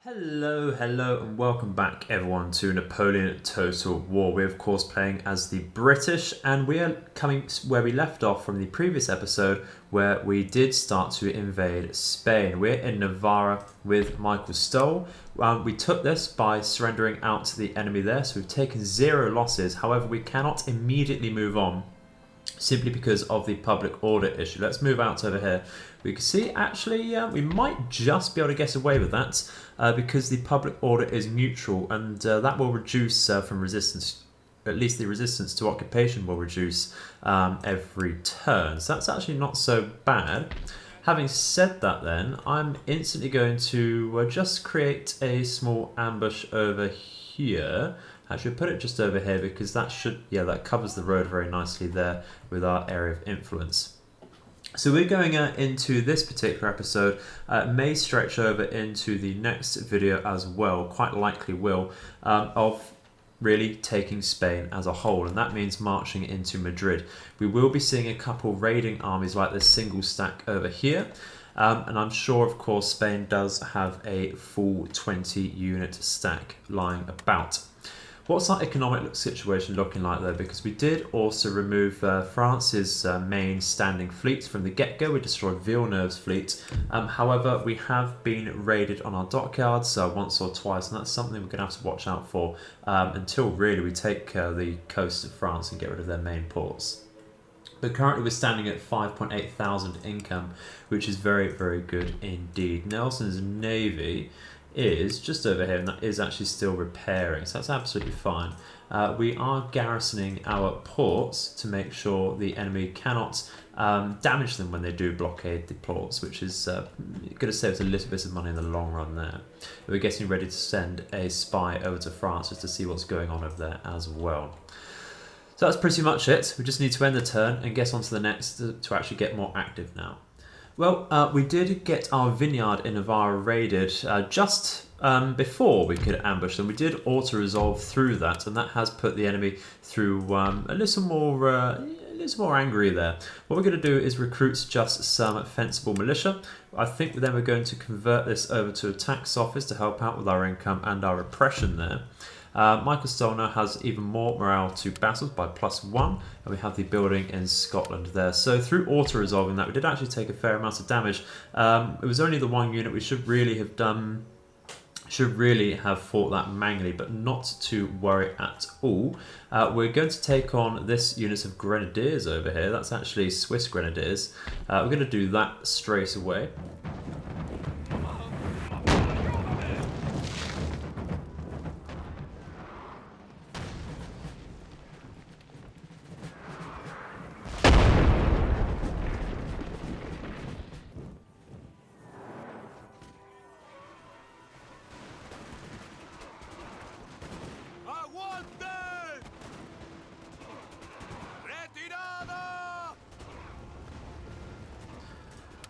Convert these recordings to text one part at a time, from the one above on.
Hello, and welcome back, everyone, to Napoleon Total War. We're, of course, playing as the British, and we are coming where we left off from the previous episode, where we did start to invade Spain. We're in Navarra with Michael Stoll. We took this by surrendering out to the enemy there, so we've taken 0 losses. However, we cannot immediately move on, simply because of the public order issue. Let's move out over here. We can see, actually, we might just be able to get away with that because the public order is neutral, and that will reduce from resistance. At least the resistance to occupation will reduce every turn. So that's actually not so bad. Having said that then, I'm instantly going to just create a small ambush over here. Actually, put it just over here because that should, that covers the road very nicely there with our area of influence. So we're going into this particular episode, may stretch over into the next video as well, quite likely will, of really taking Spain as a whole, and that means marching into Madrid. We will be seeing a couple raiding armies like this single stack over here. And I'm sure, of course, Spain does have a full 20 unit stack lying about. What's our economic situation looking like though? Because we did also remove France's main standing fleet from the get-go. We destroyed Villeneuve's fleet. However, we have been raided on our dockyards once or twice, and that's something we're going to have to watch out for until really we take the coast of France and get rid of their main ports. But currently we're standing at 5.8 thousand income, which is very, very good indeed. Nelson's navy is just over here, and that is actually still repairing, so that's absolutely fine. We are garrisoning our ports to make sure the enemy cannot damage them when they do blockade the ports, which is going to save us a little bit of money in the long run there. We're getting ready to send a spy over to France just to see what's going on over there as well. So that's pretty much it. We just need to end the turn and get on to the next to actually get more active now. Well, we did get our vineyard in Navarre raided just before we could ambush them. We did auto-resolve through that, and that has put the enemy through a little more angry there. What we're going to do is recruit just some fencible militia. I think then we're going to convert this over to a tax office to help out with our income and our repression there. Michael Stoll now has even more morale to battles by +1, and we have the building in Scotland there. So through auto-resolving that, we did actually take a fair amount of damage. It was only the one unit. We should really have fought that manually, but not to worry at all. We're going to take on this unit of grenadiers over here. That's actually Swiss grenadiers. We're going to do that straight away.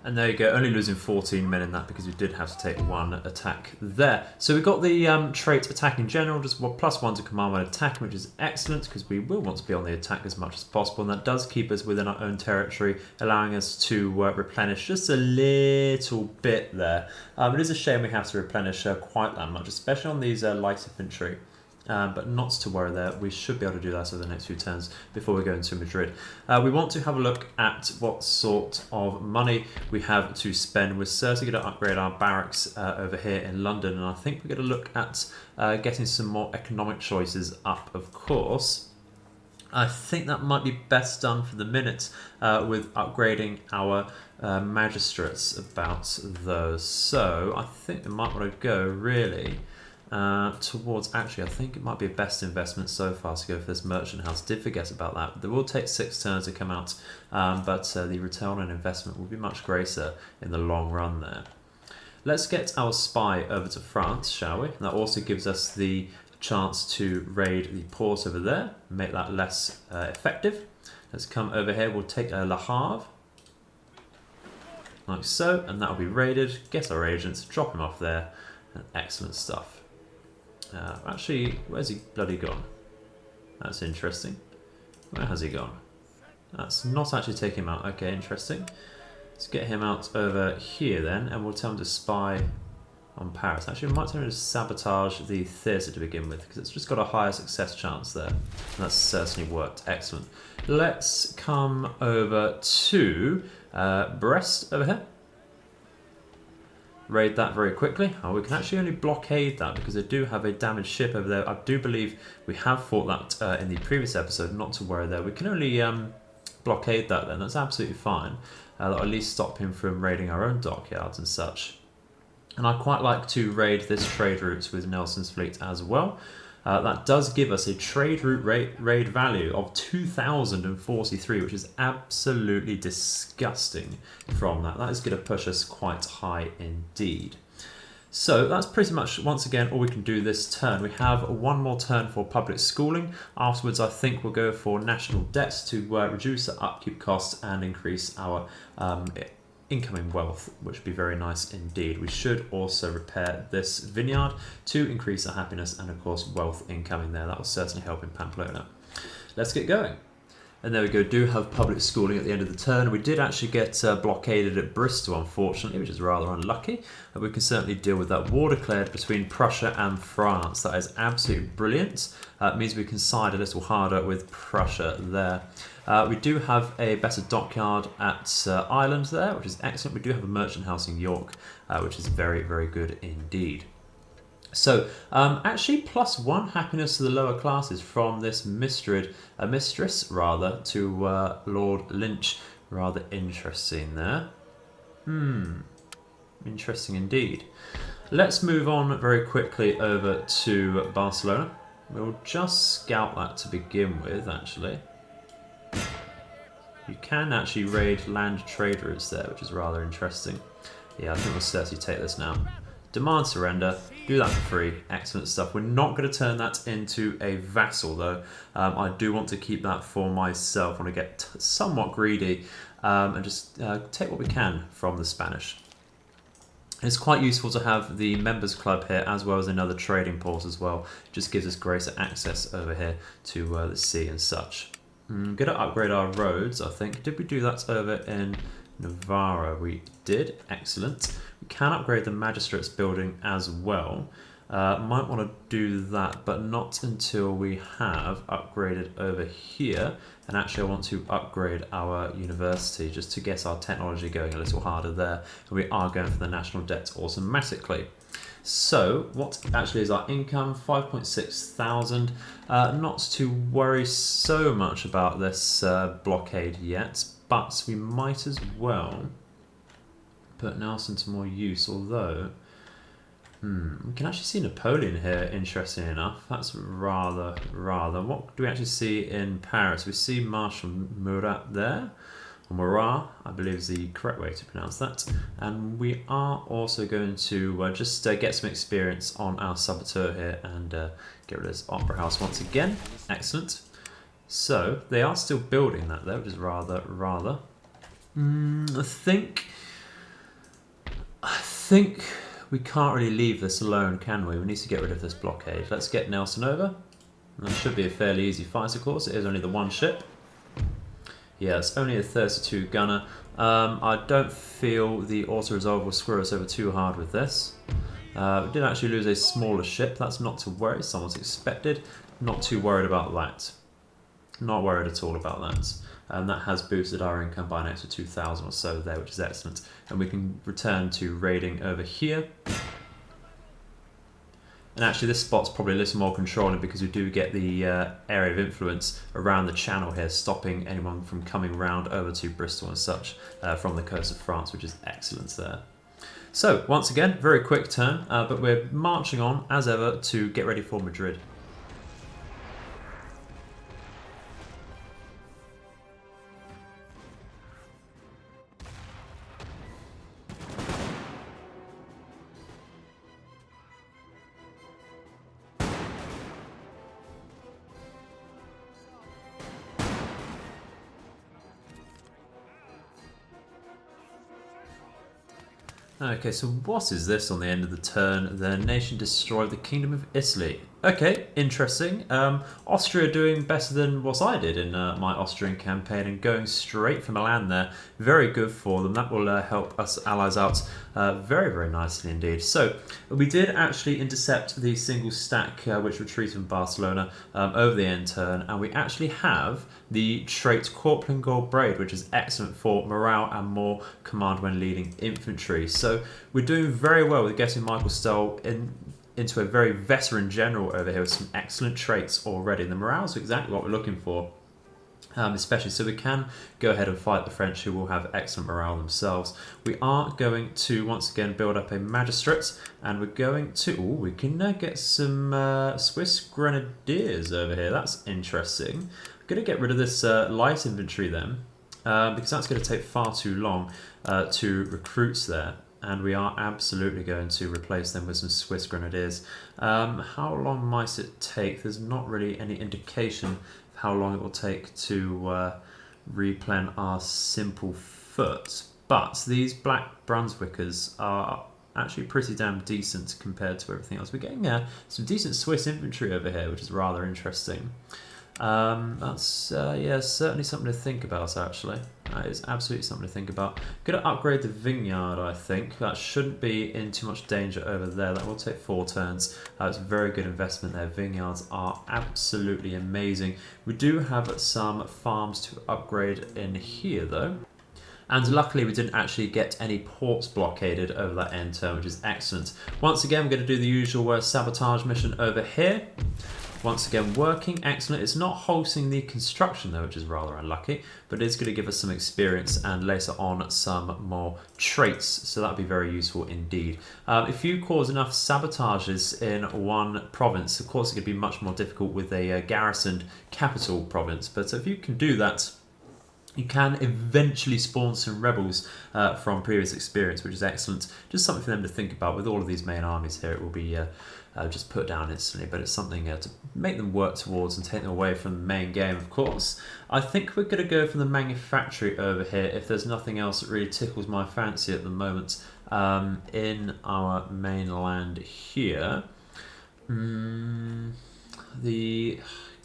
And there you go, only losing 14 men in that because we did have to take 1 attack there. So we got the trait attack in general, just +1 to command when attacking, which is excellent because we will want to be on the attack as much as possible, and that does keep us within our own territory, allowing us to replenish just a little bit there. It is a shame we have to replenish quite that much, especially on these light infantry. But not to worry there, we should be able to do that over the next few turns before we go into Madrid. We want to have a look at what sort of money we have to spend. We're certainly going to upgrade our barracks over here in London, and I think we're going to look at getting some more economic choices up, of course. I think that might be best done for the minute with upgrading our magistrates about those. So I think we might want to go really towards, actually I think it might be a best investment so far to go for this merchant house. Did forget about that. They will take 6 turns to come out, but the return on investment will be much greater in the long run there. Let's get our spy over to France, shall we? That also gives us the chance to raid the port over there, make that less effective. Let's come over here, we'll take Le Havre, like so, and that will be raided. Get our agents, drop him off there, and excellent stuff. Actually, where's he bloody gone? That's interesting. Where has he gone? That's not actually taking him out. Okay, interesting. Let's get him out over here then, and we'll tell him to spy on Paris. Actually, we might turn to sabotage the theatre to begin with, because it's just got a higher success chance there. And that's certainly worked. Excellent. Let's come over to Brest over here. Raid that very quickly. Oh, we can actually only blockade that because they do have a damaged ship over there. I do believe we have fought that in the previous episode, not to worry there. We can only blockade that then. That's absolutely fine. That'll at least stop him from raiding our own dockyards and such. And I quite like to raid this trade routes with Nelson's fleet as well. That does give us a trade route raid value of 2,043, which is absolutely disgusting from that. That is going to push us quite high indeed. So that's pretty much, once again, all we can do this turn. We have one more turn for public schooling. Afterwards, I think we'll go for national debts to reduce the upkeep costs and increase our incoming wealth, which would be very nice indeed. We should also repair this vineyard to increase our happiness and of course wealth incoming there. That will certainly help in Pamplona. Let's get going. And there we go, do have public schooling at the end of the turn. We did actually get blockaded at Bristol, unfortunately, which is rather unlucky. But we can certainly deal with that. War declared between Prussia and France. That is absolutely brilliant. It means we can side a little harder with Prussia there. We do have a better dockyard at Ireland there, which is excellent. We do have a merchant house in York, which is very, very good indeed. So, actually +1 happiness to the lower classes from this mistress to Lord Lynch. Rather interesting there. Interesting indeed. Let's move on very quickly over to Barcelona. We'll just scout that to begin with, actually. You can actually raid land trade routes there, which is rather interesting. Yeah, I think we'll certainly take this now. Demand surrender, do that for free, excellent stuff. We're not going to turn that into a vassal though. I do want to keep that for myself. I want to get somewhat greedy and just take what we can from the Spanish. It's quite useful to have the members club here as well as another trading port as well. It just gives us greater access over here to the sea and such. I'm going to upgrade our roads, I think. Did we do that over in Navarra? We did. Excellent. We can upgrade the magistrates building as well. Might want to do that, but not until we have upgraded over here. And actually I want to upgrade our university just to get our technology going a little harder there. And we are going for the national debt automatically. So what actually is our income? 5.6 thousand. Not to worry so much about this blockade yet, but we might as well put Nelson to more use, although we can actually see Napoleon here, interesting enough. That's rather. What do we actually see in Paris? We see Marshal Murat there. Murat, I believe is the correct way to pronounce that. And we are also going to just get some experience on our saboteur here and get rid of this opera house once again. Excellent. So they are still building that there, which is rather. I think we can't really leave this alone, can we? We need to get rid of this blockade. Let's get Nelson over. That should be a fairly easy fight, of course. It is only the one ship. Yeah, it's only a 32 gunner. I don't feel the auto-resolve will screw us over too hard with this. We did actually lose a smaller ship. That's not to worry. Someone's expected. Not too worried about that. Not worried at all about that. And that has boosted our income by an extra 2,000 or so there, which is excellent. And we can return to raiding over here. And actually this spot's probably a little more controlling because we do get the area of influence around the channel here, stopping anyone from coming round over to Bristol and such from the coast of France, which is excellent there. So once again, very quick turn, but we're marching on as ever to get ready for Madrid. Okay, so what is this on the end of the turn? The nation destroyed the Kingdom of Italy. Okay, interesting. Austria doing better than what I did in my Austrian campaign and going straight for Milan there. Very good for them. That will help us allies out very, very nicely indeed. So we did actually intercept the single stack which retreated from Barcelona over the end turn, and we actually have the trait Corporal Gold Braid, which is excellent for morale and more command when leading infantry. So we're doing very well with getting Michael Stoll into a very veteran general over here with some excellent traits already. The morale's exactly what we're looking for, especially so we can go ahead and fight the French, who will have excellent morale themselves. We are going to once again build up a magistrate, and we're going to we can get some Swiss grenadiers over here. That's interesting. I'm going to get rid of this light infantry then, because that's going to take far too long to recruit there. And we are absolutely going to replace them with some Swiss grenadiers. How long might it take? There's not really any indication of how long it will take to replen our simple foot. But these Black Brunswickers are actually pretty damn decent compared to everything else. We're getting some decent Swiss infantry over here, which is rather interesting. That's yeah, certainly something to think about. Actually, that is absolutely something to think about. Going to upgrade the vineyard. I think that shouldn't be in too much danger over there. That will take 4 turns. It's a very good investment there. Vineyards are absolutely amazing. We do have some farms to upgrade in here though. And luckily we didn't actually get any ports blockaded over that end turn, which is excellent. Once again, we're going to do the usual sabotage mission over here. Once again working, excellent. It's not halting the construction though, which is rather unlucky, but it is going to give us some experience and later on some more traits, so that'll be very useful indeed. If you cause enough sabotages in one province, of course it could be much more difficult with a garrisoned capital province, but if you can do that, you can eventually spawn some rebels from previous experience, which is excellent. Just something for them to think about. With all of these main armies here, it will be just put down instantly, but it's something to make them work towards and take them away from the main game, of course. I think we're going to go for the manufactory over here if there's nothing else that really tickles my fancy at the moment in our mainland here. The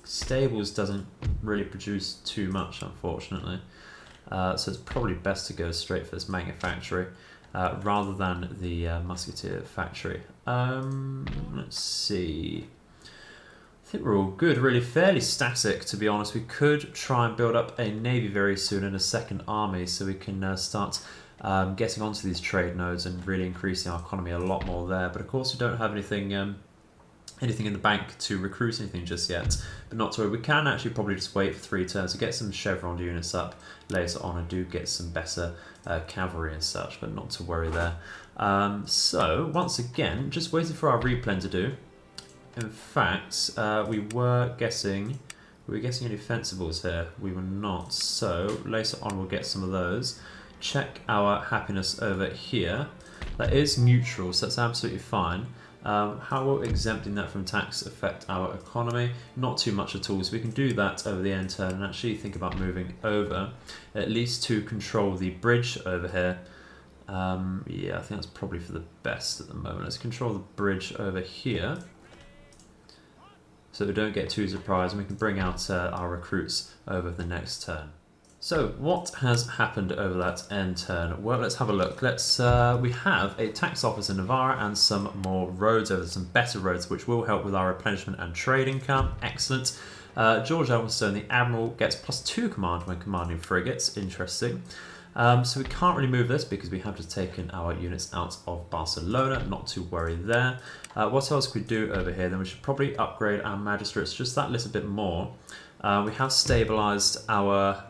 stables doesn't really produce too much, unfortunately, so it's probably best to go straight for this manufactory rather than the musketeer factory. Let's see, I think we're all good, really fairly static to be honest. We could try and build up a navy very soon and a second army so we can start getting onto these trade nodes and really increasing our economy a lot more there, but of course we don't have anything in the bank to recruit anything just yet, but not to worry. We can actually probably just wait for 3 turns to get some chevron units up later on and do get some better cavalry and such, but not to worry there. So once again, just waiting for our replen to do. In fact, we were getting any defensibles here? We were not, so later on we'll get some of those. Check our happiness over here. That is neutral, so that's absolutely fine. How will exempting that from tax affect our economy? Not too much at all, so we can do that over the end turn and actually think about moving over, at least to control the bridge over here. Yeah, I think that's probably for the best at the moment. Let's control the bridge over here, so we don't get too surprised, and we can bring out our recruits over the next turn. So what has happened over that end turn? Well, let's have a look. We have a tax office in Navarre and some more roads over, some better roads, which will help with our replenishment and trade income. Excellent. George Elphinstone, the Admiral, gets +2 command when commanding frigates. Interesting. So we can't really move this because we have just taken our units out of Barcelona. Not to worry there. What else could we do over here? Then we should probably upgrade our magistrates just that little bit more. We have stabilised our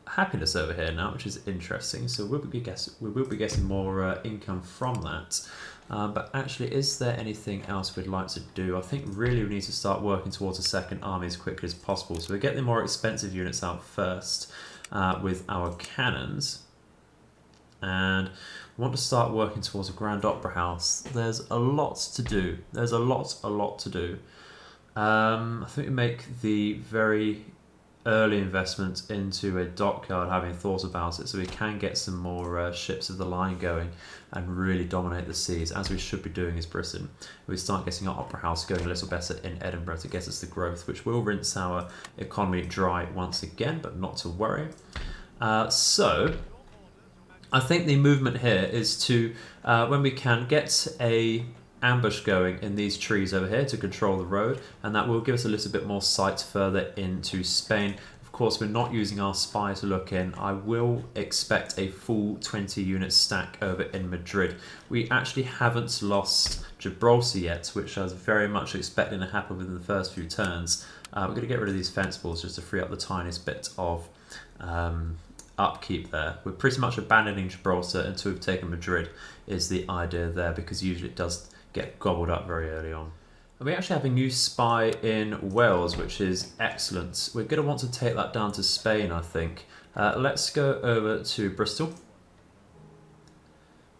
happiness over here now, which is interesting, so we will be getting more income from that, but actually, is there anything else we'd like to do? I think really we need to start working towards a second army as quickly as possible, so we get the more expensive units out first with our cannons, and we want to start working towards a Grand Opera House. There's a lot to do. There's a lot to do. I think we make the very early investment into a dockyard, having thought about it, so we can get some more ships of the line going and really dominate the seas, as we should be doing as Britain. We start getting our opera house going a little better in Edinburgh to get us the growth, which will rinse our economy dry once again, but not to worry. So I think the movement here is to, when we can, get a ambush going in these trees over here to control the road, and that will give us a little bit more sight further into Spain. Of course, we're not using our spy to look in. I will expect a full 20 unit stack over in Madrid. We actually haven't lost Gibraltar yet, which I was very much expecting to happen within the first few turns. We're going to get rid of these fence balls just to free up the tiniest bit of upkeep there. We're pretty much abandoning Gibraltar until we've taken Madrid is the idea there, because usually it does get gobbled up very early on. And we actually have a new spy in Wales, which is excellent. We're going to want to take that down to Spain, I think. Let's go over to Bristol.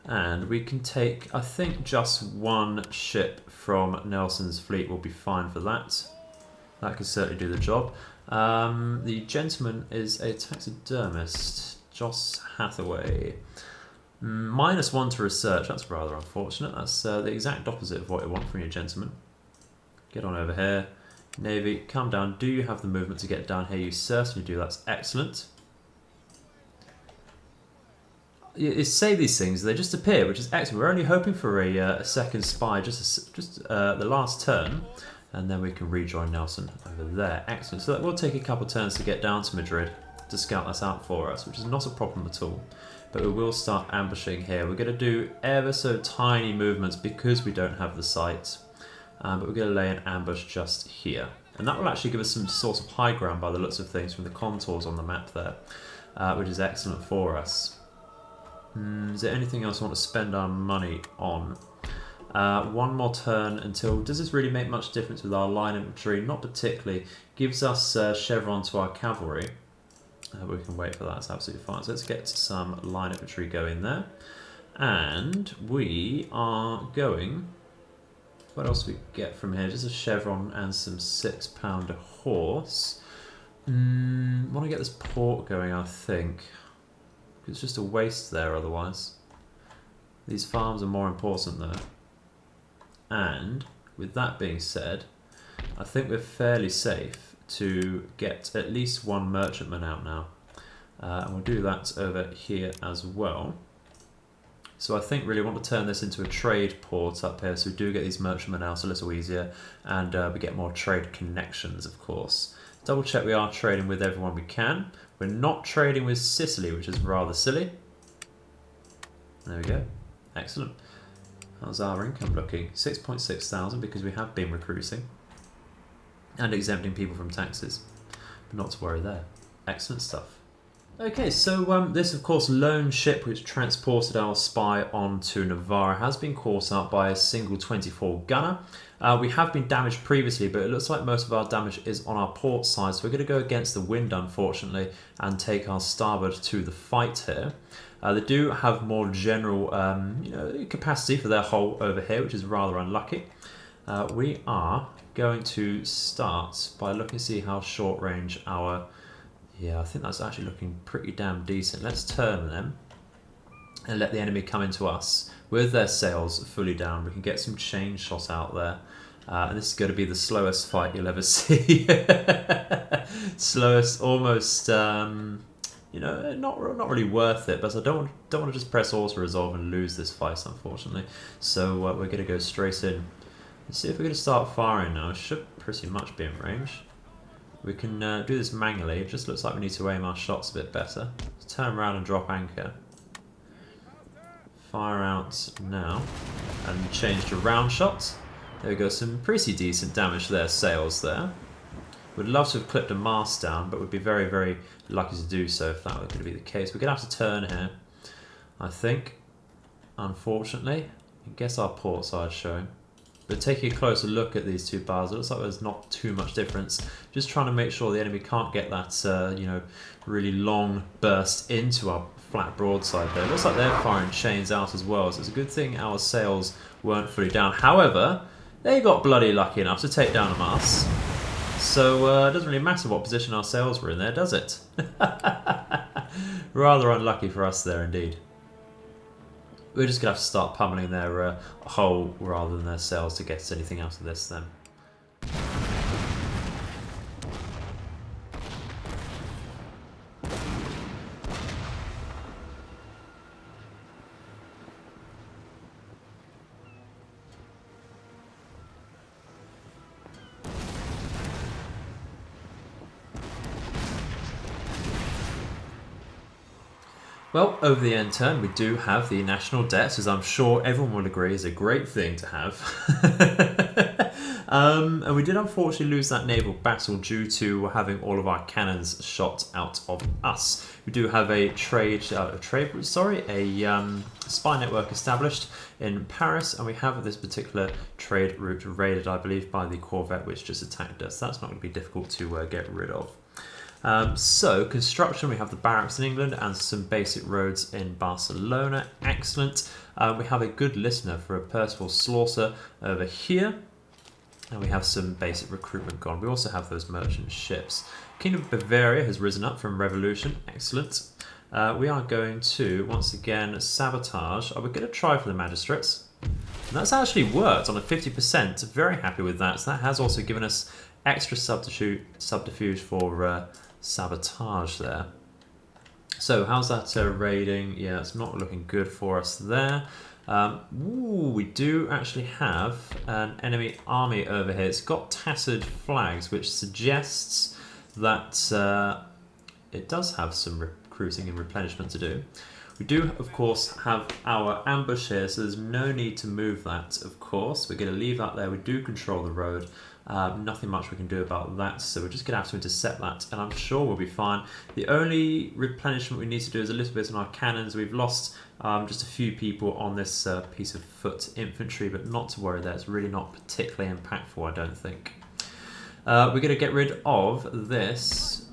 And we can take, I think, just one ship from Nelson's fleet will be fine for that. That can certainly do the job. The gentleman is a taxidermist, Joss Hathaway. -1 to research, that's rather unfortunate. That's the exact opposite of what I want from you, gentlemen. Get on over here. Navy, come down. Do you have the movement to get down here? You certainly do, that's excellent. You say these things, they just appear, which is excellent. We're only hoping for a second spy, just the last turn, and then we can rejoin Nelson over there. Excellent. So that will take a couple turns to get down to Madrid to scout this out for us, which is not a problem at all. But we will start ambushing here. We're going to do ever so tiny movements because we don't have the sight. But we're going to lay an ambush just here. And that will actually give us some sort of high ground by the looks of things from the contours on the map there, which is excellent for us. Is there anything else I want to spend our money on? One more turn until... Does this really make much difference with our line infantry? Not particularly. Gives us chevron to our cavalry. We can wait for that, it's absolutely fine. So let's get some line infantry going there. And we are going... What else do we get from here? Just a chevron and some 6-pounder horse. Want to get this port going, I think. It's just a waste there otherwise. These farms are more important though. And with that being said, I think we're fairly safe to get at least one merchantman out now. And we'll do that over here as well. So I think really want to turn this into a trade port up here, so we do get these merchantmen out a little easier, and we get more trade connections, of course. Double check we are trading with everyone we can. We're not trading with Sicily, which is rather silly. There we go. Excellent. How's our income looking? 6.6 thousand because we have been recruiting and exempting people from taxes. But not to worry there. Excellent stuff. Okay, so this, of course, lone ship which transported our spy onto Navarre has been caught up by a single 24 gunner. We have been damaged previously, but it looks like most of our damage is on our port side, so we're going to go against the wind, unfortunately, and take our starboard to the fight here. They do have more general capacity for their hull over here, which is rather unlucky. We are going to start by looking to see how short range our... Yeah, I think that's actually looking pretty damn decent. Let's turn them and let the enemy come into us with their sails fully down. We can get some chain shot out there. And this is going to be the slowest fight you'll ever see. Slowest, almost, not really worth it. But I don't want to just press auto-resolve and lose this fight, unfortunately. So we're going to go straight in. Let's see if we're going to start firing now. It should pretty much be in range. We can do this manually. It just looks like we need to aim our shots a bit better. Let's turn around and drop anchor. Fire out now. And change to round shots. There we go, some pretty decent damage to their sails there. Would love to have clipped a mast down, but would be very, very lucky to do so if that were going to be the case. We're going to have to turn here, I think. Unfortunately. I guess our port side's showing. But taking a closer look at these two bars, it looks like there's not too much difference. Just trying to make sure the enemy can't get that, really long burst into our flat broadside there. It looks like they're firing chains out as well, so it's a good thing our sails weren't fully down. However, they got bloody lucky enough to take down a mast. So it doesn't really matter what position our sails were in there, does it? Rather unlucky for us there indeed. We're just going to have to start pummeling their hull rather than their sails to get us anything out of this then. Well, over the end turn, we do have the national debt, as I'm sure everyone will agree is a great thing to have. And we did unfortunately lose that naval battle due to having all of our cannons shot out of us. We do have a spy network established in Paris, and we have this particular trade route raided, I believe, by the corvette which just attacked us. That's not going to be difficult to get rid of. So, construction, we have the barracks in England and some basic roads in Barcelona. Excellent. We have a good listener for a Percival Slaughter over here. And we have some basic recruitment gone. We also have those merchant ships. Kingdom of Bavaria has risen up from revolution. Excellent. We are going to, once again, sabotage. We're going to try for the magistrates. And that's actually worked on a 50%. Very happy with that. So that has also given us extra subterfuge for sabotage there. So how's that raiding? Yeah, it's not looking good for us there. We do actually have an enemy army over here. It's got tattered flags, which suggests that it does have some recruiting and replenishment to do. We do, of course, have our ambush here, so there's no need to move that, of course. We're going to leave that there. We do control the road. Nothing much we can do about that, so we're just going to have to intercept that, and I'm sure we'll be fine. The only replenishment we need to do is a little bit on our cannons. We've lost just a few people on this piece of foot infantry, but not to worry there. It's really not particularly impactful, I don't think. We're going to get rid of this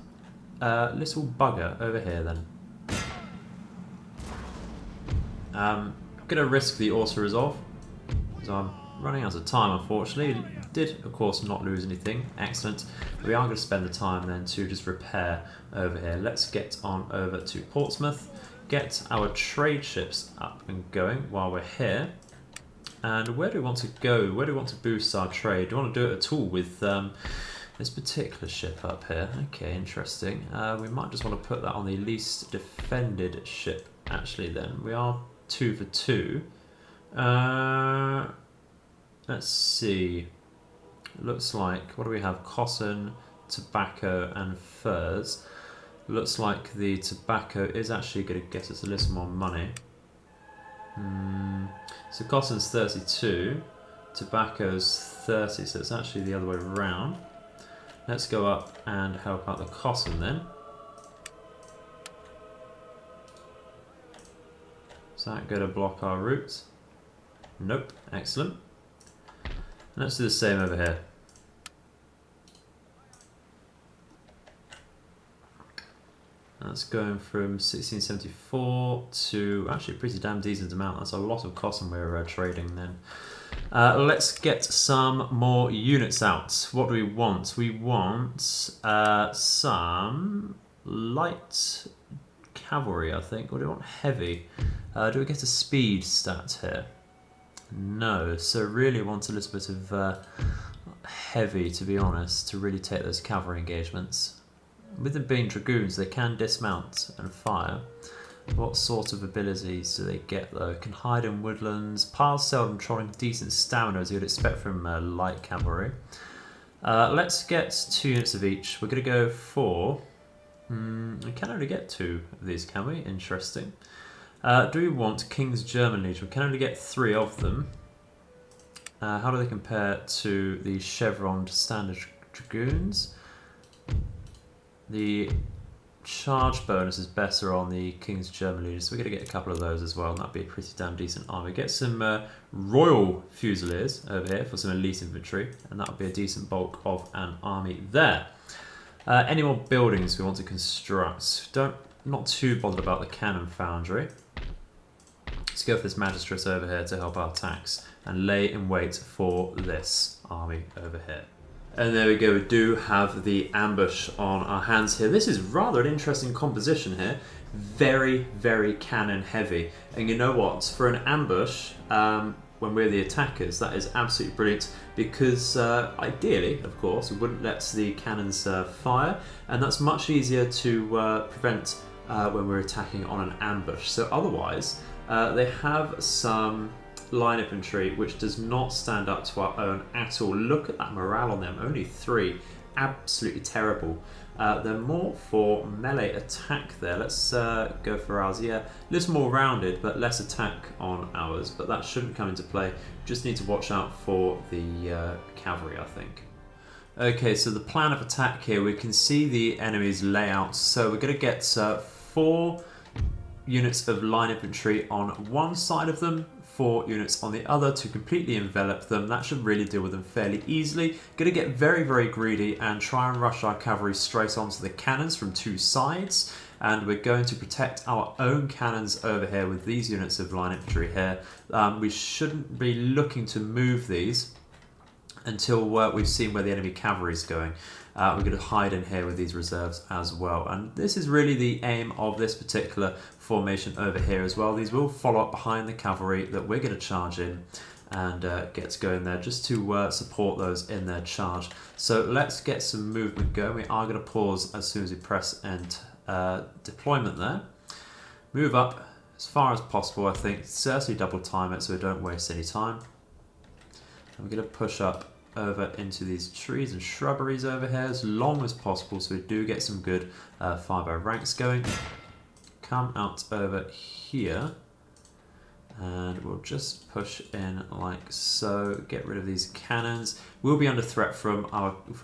little bugger over here then. I'm going to risk the auto-resolve, because I'm running out of time, unfortunately. Did, of course, not lose anything. Excellent. We are going to spend the time then to just repair over here. Let's get on over to Portsmouth, get our trade ships up and going while we're here. And where do we want to go? Where do we want to boost our trade? Do we want to do it at all with this particular ship up here? Okay, interesting. We might just want to put that on the least defended ship, actually, then. We are 2 for 2. Let's see. It looks like, what do we have? Cotton, tobacco, and furs. Looks like the tobacco is actually going to get us a little more money. So cotton's 32, tobacco's 30, so it's actually the other way around. Let's go up and help out the cotton then. Is that going to block our route? Nope. Excellent. Let's do the same over here. That's going from 1674 to actually a pretty damn decent amount. That's a lot of cotton we're trading then. Let's get some more units out. What do we want? We want some light cavalry, I think. Or do we want heavy? Do we get a speed stat here? No, so really want a little bit of heavy, to be honest, to really take those cavalry engagements. With them being dragoons, they can dismount and fire. What sort of abilities do they get though? Can hide in woodlands, piles seldom trotting, decent stamina as you'd expect from light cavalry. Let's get 2 units of each. We're going to go for... we can only get 2 of these, can we? Interesting. Do we want King's German Legion? We can only get 3 of them. How do they compare to the chevroned standard dragoons? The charge bonus is better on the King's German Legion, so we're going to get a couple of those as well, and that'd be a pretty damn decent army. Get some Royal Fusiliers over here for some elite infantry, and that would be a decent bulk of an army there. Any more buildings we want to construct? Not too bothered about the cannon foundry. Let's go for this magistrate over here to help our attacks and lay in wait for this army over here. And there we go, we do have the ambush on our hands here. This is rather an interesting composition here. Very, very cannon heavy. And you know what? For an ambush, when we're the attackers, that is absolutely brilliant because ideally, of course, we wouldn't let the cannons fire. And that's much easier to prevent when we're attacking on an ambush. So otherwise, they have some line infantry which does not stand up to our own at all. Look at that morale on them, only 3, absolutely terrible. They're more for melee attack there. Let's go for ours. Yeah, a little more rounded but less attack on ours, but that shouldn't come into play. Just need to watch out for the cavalry, I think. Okay, so the plan of attack here, we can see the enemy's layout. So we're going to get 4 units of line infantry on one side of them, 4 units on the other to completely envelop them. That should really deal with them fairly easily. Going to get very, very greedy and try and rush our cavalry straight onto the cannons from 2 sides. And we're going to protect our own cannons over here with these units of line infantry here. We shouldn't be looking to move these until we've seen where the enemy cavalry is going. We're going to hide in here with these reserves as well. And this is really the aim of this particular formation over here as well. These will follow up behind the cavalry that we're going to charge in and get to go in there just to support those in their charge. So let's get some movement going. We are going to pause as soon as we press end deployment there. Move up as far as possible, I think. Certainly double time it so we don't waste any time. And we're going to push up over into these trees and shrubberies over here as long as possible so we do get some good 5-0 ranks going. Come out over here and we'll just push in like so, get rid of these cannons. We'll be under threat from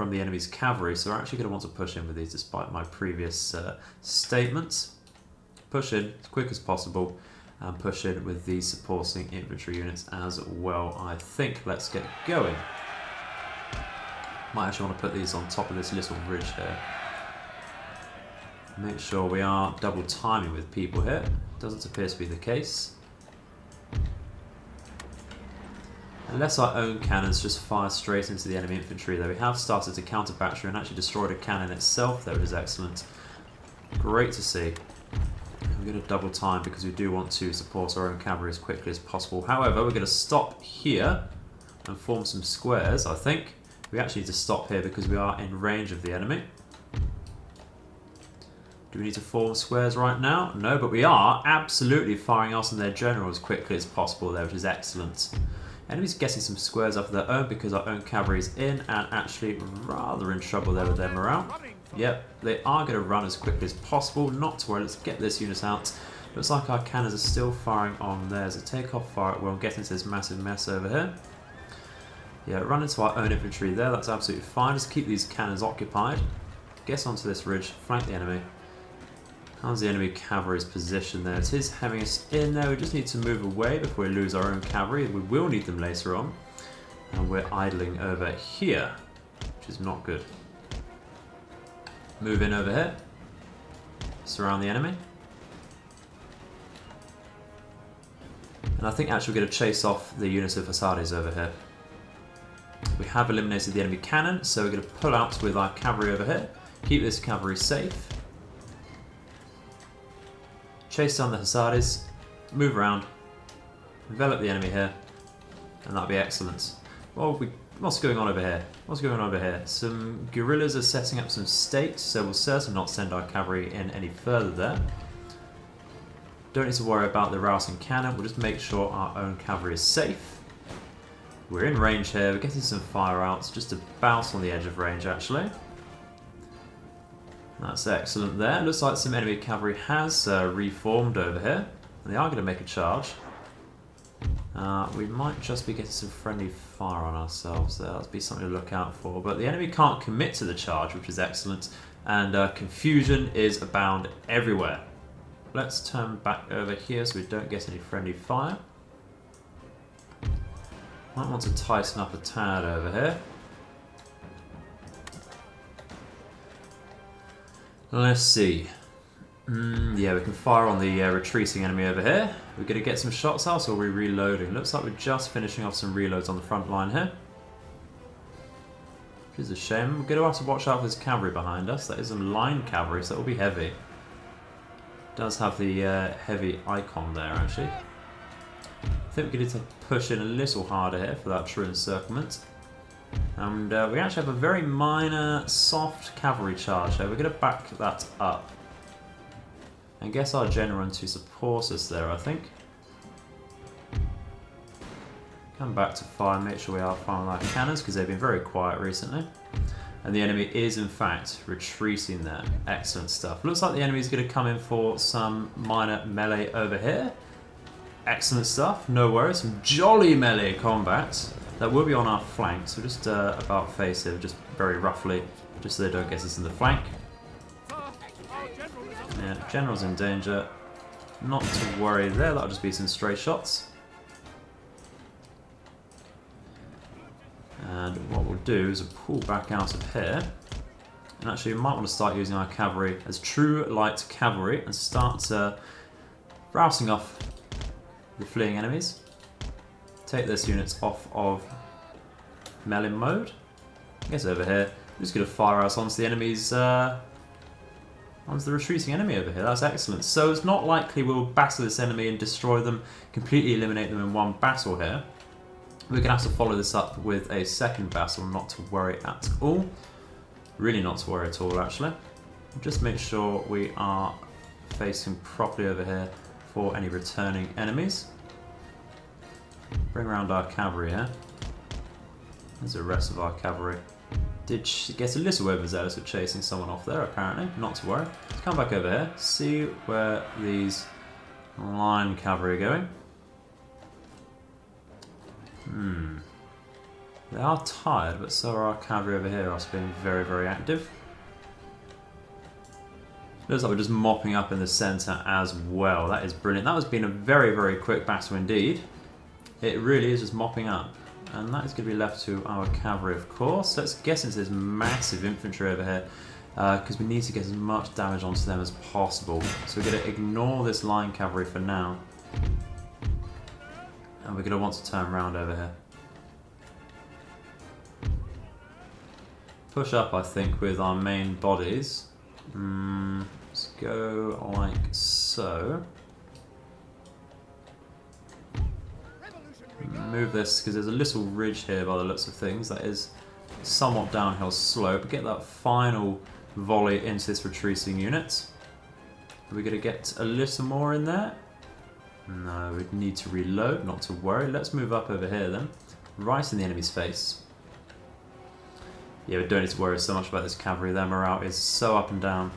the enemy's cavalry, so we're actually going to want to push in with these despite my previous statements. Push in as quick as possible and push in with these supporting infantry units as well, I think. Let's get going. Might actually want to put these on top of this little ridge here. Make sure we are double timing with people here. Doesn't appear to be the case. Unless our own cannons just fire straight into the enemy infantry, though we have started to counter battery and actually destroyed a cannon itself there, which is excellent. Great to see. We're going to double time because we do want to support our own cavalry as quickly as possible. However, we're going to stop here and form some squares, I think. We actually need to stop here because we are in range of the enemy. Do we need to form squares right now? No, but we are absolutely firing us and their general as quickly as possible there, which is excellent. Enemy's getting some squares up of their own because our own cavalry is in and actually rather in trouble there with their morale. Yep, they are going to run as quickly as possible. Not to worry, let's get this unit out. Looks like our cannons are still firing on theirs. A takeoff fire will get into this massive mess over here. Yeah, run into our own infantry there, that's absolutely fine. Just keep these cannons occupied. Get onto this ridge, flank the enemy. How's the enemy cavalry's position there? It is having us in there. We just need to move away before we lose our own cavalry. We will need them later on. And we're idling over here, which is not good. Move in over here. Surround the enemy. And I think actually we're going to chase off the units of Hussards over here. We have eliminated the enemy cannon, so we're going to pull out with our cavalry over here. Keep this cavalry safe. Chase down the Hussards. Move around. Envelop the enemy here. And that'll be excellent. What's going on over here? What's going on over here? Some guerrillas are setting up some stakes, so we'll certainly not send our cavalry in any further there. Don't need to worry about the rousing cannon. We'll just make sure our own cavalry is safe. We're in range here, we're getting some fire outs, just about on the edge of range actually. That's excellent there. Looks like some enemy cavalry has reformed over here. And they are going to make a charge. We might just be getting some friendly fire on ourselves there. That'll be something to look out for. But the enemy can't commit to the charge, which is excellent. And confusion is abound everywhere. Let's turn back over here so we don't get any friendly fire. Might want to tighten up a tad over here. Let's see. Yeah, we can fire on the retreating enemy over here. We're going to get some shots out, or are we reloading? Looks like we're just finishing off some reloads on the front line here. which is a shame. We're going to have to watch out for this cavalry behind us. That is some line cavalry, so that will be heavy. It does have the heavy icon there, actually. I think we need to push in a little harder here for that true encirclement. And we actually have a very minor, soft cavalry charge here. We're going to back that up. And guess our general to support us there, I think. Come back to fire, make sure we are firing with our cannons because they've been very quiet recently. And the enemy is in fact retreating there. Excellent stuff. Looks like the enemy is going to come in for some minor melee over here. Excellent stuff, no worries. Some jolly melee combat. That will be on our flank, so just about face here, just very roughly, just so they don't get us in the flank. Yeah, general's in danger. Not to worry there, that'll just be some stray shots. And what we'll do is we'll pull back out of here. And actually we might want to start using our cavalry as true light cavalry and start rousing off the fleeing enemies. Take this units off of melee mode. I guess over here, we're just going to fire us onto the enemies, onto the retreating enemy over here. That's excellent. So it's not likely we'll battle this enemy and destroy them, completely eliminate them in one battle here. We're going to have to follow this up with a second battle, not to worry at all. Really not to worry at all, actually. Just make sure we are facing properly over here for any returning enemies. Bring around our cavalry here. There's the rest of our cavalry. Did get a little overzealous with chasing someone off there, apparently. Not to worry. Let's come back over here, see where these line cavalry are going. They are tired, but so are our cavalry over here, also being very, very active. Looks like we're just mopping up in the centre as well. That is brilliant. That has been a very, very quick battle indeed. It really is just mopping up. And that is going to be left to our cavalry, of course. Let's get into this massive infantry over here, because we need to get as much damage onto them as possible. So we're going to ignore this line cavalry for now. And we're going to want to turn around over here. Push up, I think, with our main bodies. Let's go like so. Move this, because there's a little ridge here by the looks of things. That is somewhat downhill slope. Get that final volley into this retreating unit. Are we going to get a little more in there? No, we need to reload, not to worry. Let's move up over here then. Right in the enemy's face. Yeah, we don't need to worry so much about this cavalry. Their morale is so up and down.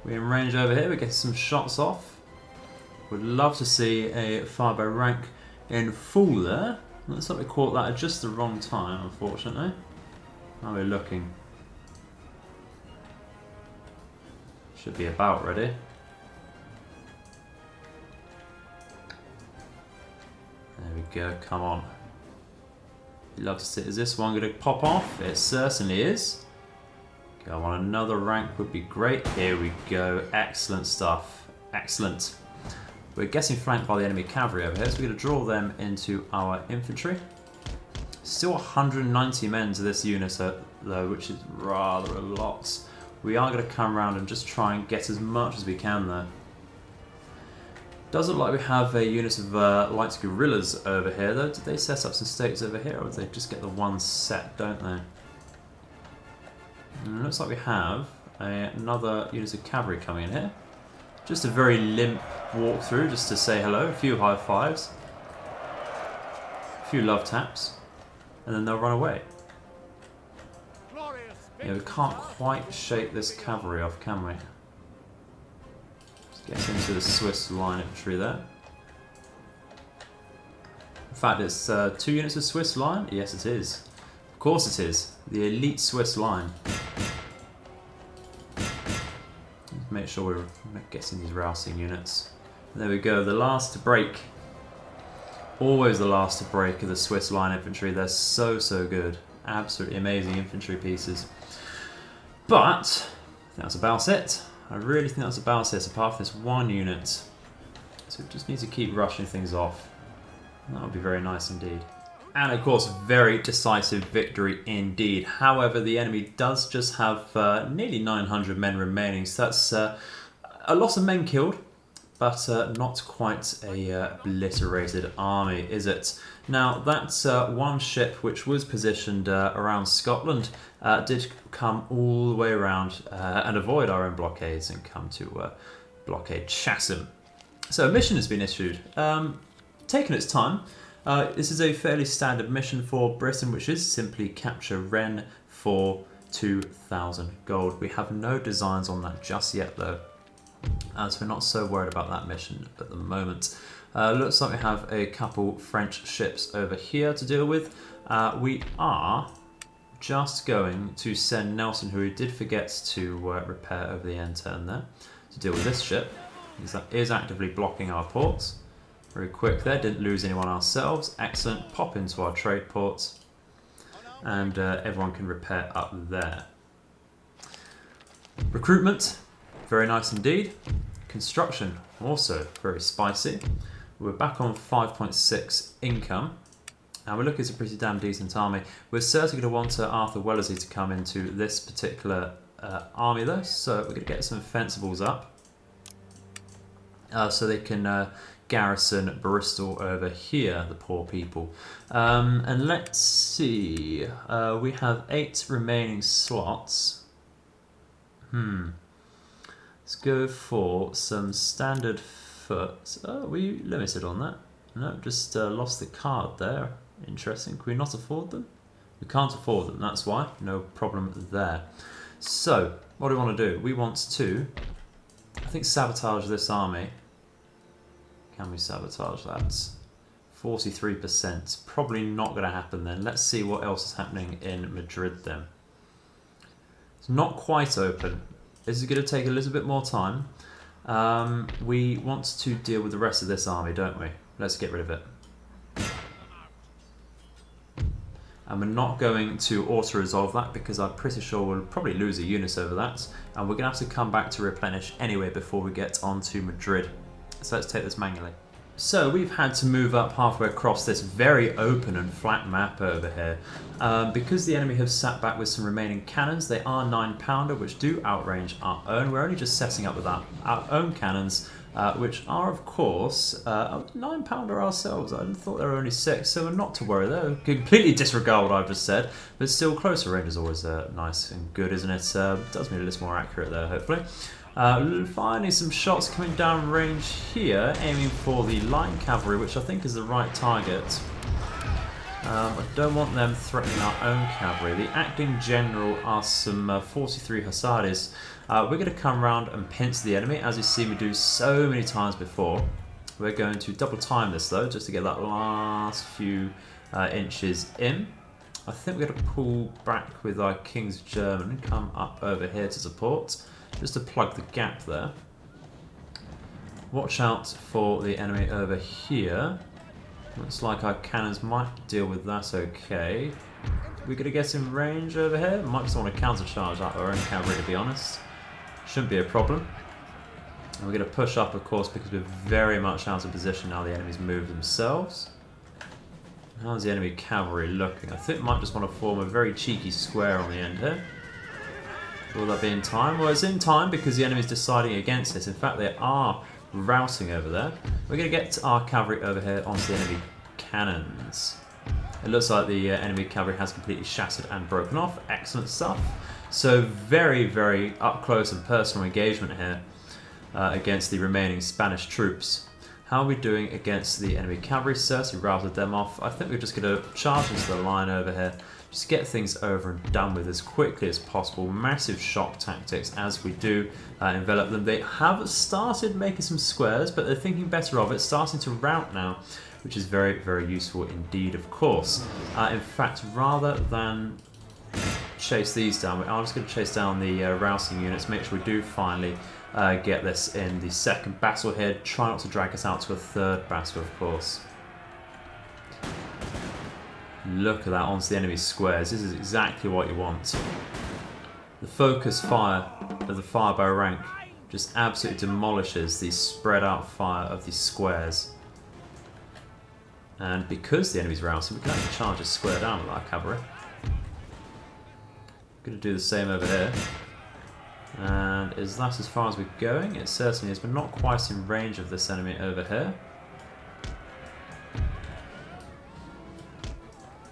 We're in range over here. We're getting some shots off. Would love to see a fire by rank in full there. Looks like we caught that at just the wrong time, unfortunately. How are we looking? Should be about ready. There we go, come on. You'd love to see, is this one going to pop off? It certainly is. Go on, another rank would be great. Here we go, excellent stuff. Excellent. We're getting flanked by the enemy cavalry over here, so we're going to draw them into our infantry. Still 190 men to this unit though, which is rather a lot. We are going to come around and just try and get as much as we can though. Does look like we have a unit of light guerrillas over here though. Did they set up some stakes over here, or did they just get the one set, don't they? And it looks like we have another unit of cavalry coming in here. Just a very limp walkthrough, just to say hello, a few high fives, a few love taps, and then they'll run away. Yeah, we can't quite shake this cavalry off, can we? Let's get into the Swiss line infantry there. In fact, it's 2 units of Swiss line? Yes, it is. Of course it is. The elite Swiss line. Make sure we're getting these rousing units. There we go, the last to break. Always the last to break of the Swiss line infantry. They're so, so good. Absolutely amazing infantry pieces. But that's about it. I really think that's about it, apart from this one unit. So we just need to keep rushing things off. That would be very nice indeed. And of course, very decisive victory indeed. However, the enemy does just have nearly 900 men remaining, so that's a lot of men killed, but not quite a obliterated army, is it? Now, that's one ship which was positioned around Scotland did come all the way around and avoid our own blockades and come to blockade Chatham. So a mission has been issued, taken its time. This is a fairly standard mission for Britain, which is simply capture Rennes for 2,000 gold. We have no designs on that just yet though, so we're not so worried about that mission at the moment. Looks like we have a couple French ships over here to deal with. We are just going to send Nelson, who did forget to repair over the end turn there, to deal with this ship, because that is actively blocking our ports. Very quick there, didn't lose anyone ourselves. Excellent, pop into our trade ports, and everyone can repair up there. Recruitment, very nice indeed. Construction, also very spicy. We're back on 5.6 income, and we're looking at a pretty damn decent army. We're certainly going to want Arthur Wellesley to come into this particular army though, so we're going to get some Fencibles up, so they can garrison Bristol over here, the poor people. And let's see, we have 8 remaining slots. Let's go for some standard foot. Oh, are we limited on that? No, just lost the card there. Interesting. Can we not afford them? We can't afford them, that's why. No problem there. So, what do we want to do? We want to, I think, sabotage this army. Can we sabotage that? 43%. Probably not going to happen then. Let's see what else is happening in Madrid then. It's not quite open. This is going to take a little bit more time. We want to deal with the rest of this army, don't we? Let's get rid of it. And we're not going to auto-resolve that because I'm pretty sure we'll probably lose a unit over that. And we're going to have to come back to replenish anyway before we get on to Madrid. So let's take this manually. So we've had to move up halfway across this very open and flat map over here. Because the enemy have sat back with some remaining cannons, they are 9-pounder, which do outrange our own. We're only just setting up with our own cannons, which are, of course, 9-pounder ourselves. I thought they were only 6, so we're not to worry there. Completely disregard what I've just said, but still, closer range is always nice and good, isn't it? Does mean a little more accurate there, hopefully. Finally, some shots coming down range here, aiming for the light cavalry, which I think is the right target. I don't want them threatening our own cavalry. The acting general are some 43 Hussards. We're going to come around and pinch the enemy, as you've seen me do so many times before. We're going to double time this though, just to get that last few inches in. I think we're going to pull back with our King's German and come up over here to support, just to plug the gap there. Watch out for the enemy over here. Looks like our cannons might deal with that okay. We're going to get in range over here. Might just want to countercharge out our own cavalry, to be honest. Shouldn't be a problem. And we're going to push up, of course, because we're very much out of position now the enemies move themselves. How's the enemy cavalry looking? I think we might just want to form a very cheeky square on the end here. Will that be in time? Well, it's in time because the enemy's deciding against it. In fact, they are routing over there. We're going to get our cavalry over here onto the enemy cannons. It looks like the enemy cavalry has completely shattered and broken off. Excellent stuff. So very, very up close and personal engagement here against the remaining Spanish troops. How are we doing against the enemy cavalry? Certainly routed them off. I think we're just going to charge into the line over here. Just get things over and done with as quickly as possible. Massive shock tactics as we do envelop them. They have started making some squares, but they're thinking better of it. Starting to rout now, which is very, very useful indeed, of course. In fact, rather than chase these down, I'm just going to chase down the routing units, make sure we do finally get this in the second battle here. Try not to drag us out to a third battle, of course. Look at that, onto the enemy squares. This is exactly what you want. The focus fire of the fire by rank just absolutely demolishes the spread out fire of these squares. And because the enemy's routed, we can actually charge a square down with our cavalry. Going to do the same over here. And is that as far as we're going? It certainly is, but not quite in range of this enemy over here.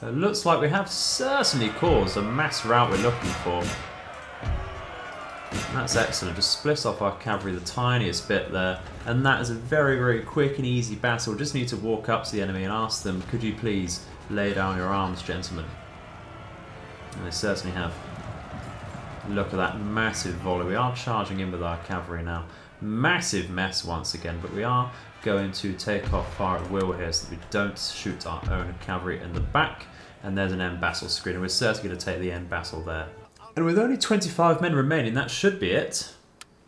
It looks like we have certainly caused a mass rout we're looking for. And that's excellent. Just split off our cavalry the tiniest bit there. And that is a very, very quick and easy battle. Just need to walk up to the enemy and ask them, could you please lay down your arms, gentlemen? And they certainly have. Look at that massive volley. We are charging in with our cavalry now. Massive mess once again, but we are going to take off fire at will here so that we don't shoot our own cavalry in the back. And there's an end battle screen, and we're certainly going to take the end battle there. And with only 25 men remaining, that should be it.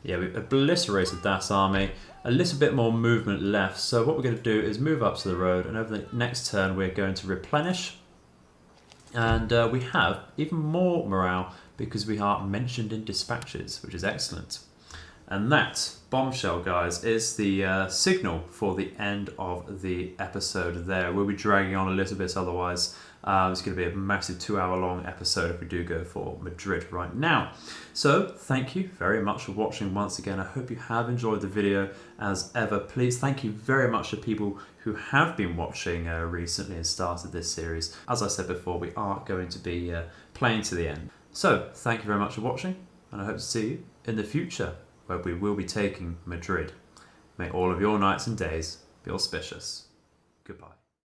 Yeah, we've obliterated that army. A little bit more movement left, so what we're going to do is move up to the road, and over the next turn we're going to replenish. And we have even more morale because we are mentioned in dispatches, which is excellent. And that, bombshell guys, is the signal for the end of the episode there. We'll be dragging on a little bit otherwise. It's going to be a massive 2-hour long episode if we do go for Madrid right now. So thank you very much for watching once again. I hope you have enjoyed the video as ever. Please thank you very much to people who have been watching recently and started this series. As I said before, we are going to be playing to the end. So thank you very much for watching, and I hope to see you in the future where we will be taking Madrid. May all of your nights and days be auspicious. Goodbye.